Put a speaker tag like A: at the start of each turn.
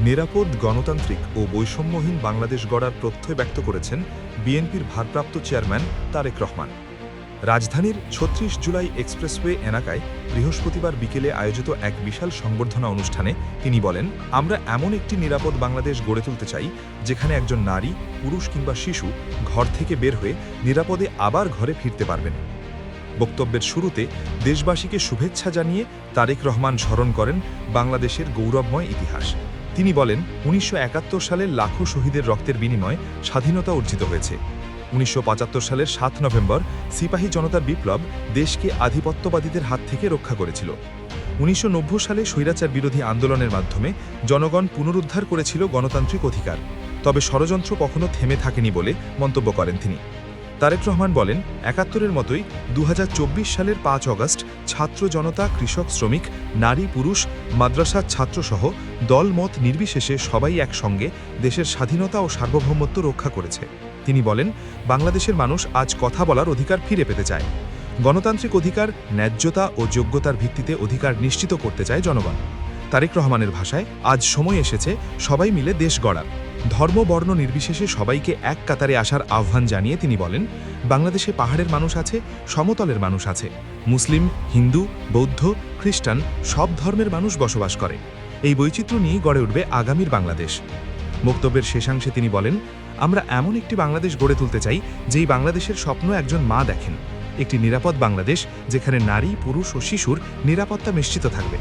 A: নিরাপদ, গণতান্ত্রিক ও বৈষম্যহীন বাংলাদেশ গড়ার প্রত্যয় ব্যক্ত করেছেন বিএনপির ভারপ্রাপ্ত চেয়ারম্যান তারেক রহমান। রাজধানীর ৩৬ জুলাই এক্সপ্রেসওয়ে এলাকায় বৃহস্পতিবার বিকেলে আয়োজিত এক বিশাল সংবর্ধনা অনুষ্ঠানে তিনি বলেন, আমরা এমন একটি নিরাপদ বাংলাদেশ গড়ে তুলতে চাই যেখানে একজন নারী, পুরুষ কিংবা শিশু ঘর থেকে বের হয়ে নিরাপদে আবার ঘরে ফিরতে পারবেন। বক্তব্যের শুরুতে দেশবাসীকে শুভেচ্ছা জানিয়ে তারেক রহমান স্মরণ করেন বাংলাদেশের গৌরবময় ইতিহাস। তিনি বলেন, ১৯৭১ সালের লাখো শহীদের রক্তের বিনিময়ে স্বাধীনতা অর্জিত হয়েছে। ১৯৭৫ সালের ৭ নভেম্বর সিপাহী জনতার বিপ্লব দেশকে আধিপত্যবাদীদের হাত থেকে রক্ষা করেছিল। ১৯৯০ সালে স্বৈরাচার বিরোধী আন্দোলনের মাধ্যমে জনগণ পুনরুদ্ধার করেছিল গণতান্ত্রিক অধিকার। তবে ষড়যন্ত্র কখনো থেমে থাকেনি বলে মন্তব্য করেন তিনি। তারেক রহমান বলেন, ৭১-এর মতোই ২০২৪ সালের ৫ অগস্ট ছাত্র জনতা, কৃষক, শ্রমিক, নারী, পুরুষ, মাদ্রাসা ছাত্রসহ দলমত নির্বিশেষে সবাই একসঙ্গে দেশের স্বাধীনতা ও সার্বভৌমত্ব রক্ষা করেছে। তিনি বলেন, বাংলাদেশের মানুষ আজ কথা বলার অধিকার ফিরে পেতে চায়। গণতান্ত্রিক অধিকার, ন্যায্যতা ও যোগ্যতার ভিত্তিতে অধিকার নিশ্চিত করতে চায় জনগণ। তারেক রহমানের ভাষায়, আজ সময় এসেছে সবাই মিলে দেশ গড়ার। ধর্ম, বর্ণ নির্বিশেষে সবাইকে এক কাতারে আসার আহ্বান জানিয়ে তিনি বলেন, বাংলাদেশে পাহাড়ের মানুষ আছে, সমতলের মানুষ আছে, মুসলিম, হিন্দু, বৌদ্ধ, খ্রিস্টান সব ধর্মের মানুষ বসবাস করে। এই বৈচিত্র্য নিয়ে গড়ে উঠবে আগামীর বাংলাদেশ। বক্তব্যের শেষাংশে তিনি বলেন, আমরা এমন একটি বাংলাদেশ গড়ে তুলতে চাই যেই বাংলাদেশের স্বপ্ন একজন মা দেখেন, একটি নিরাপদ বাংলাদেশ যেখানে নারী, পুরুষ ও শিশুর নিরাপত্তা নিশ্চিত থাকবে।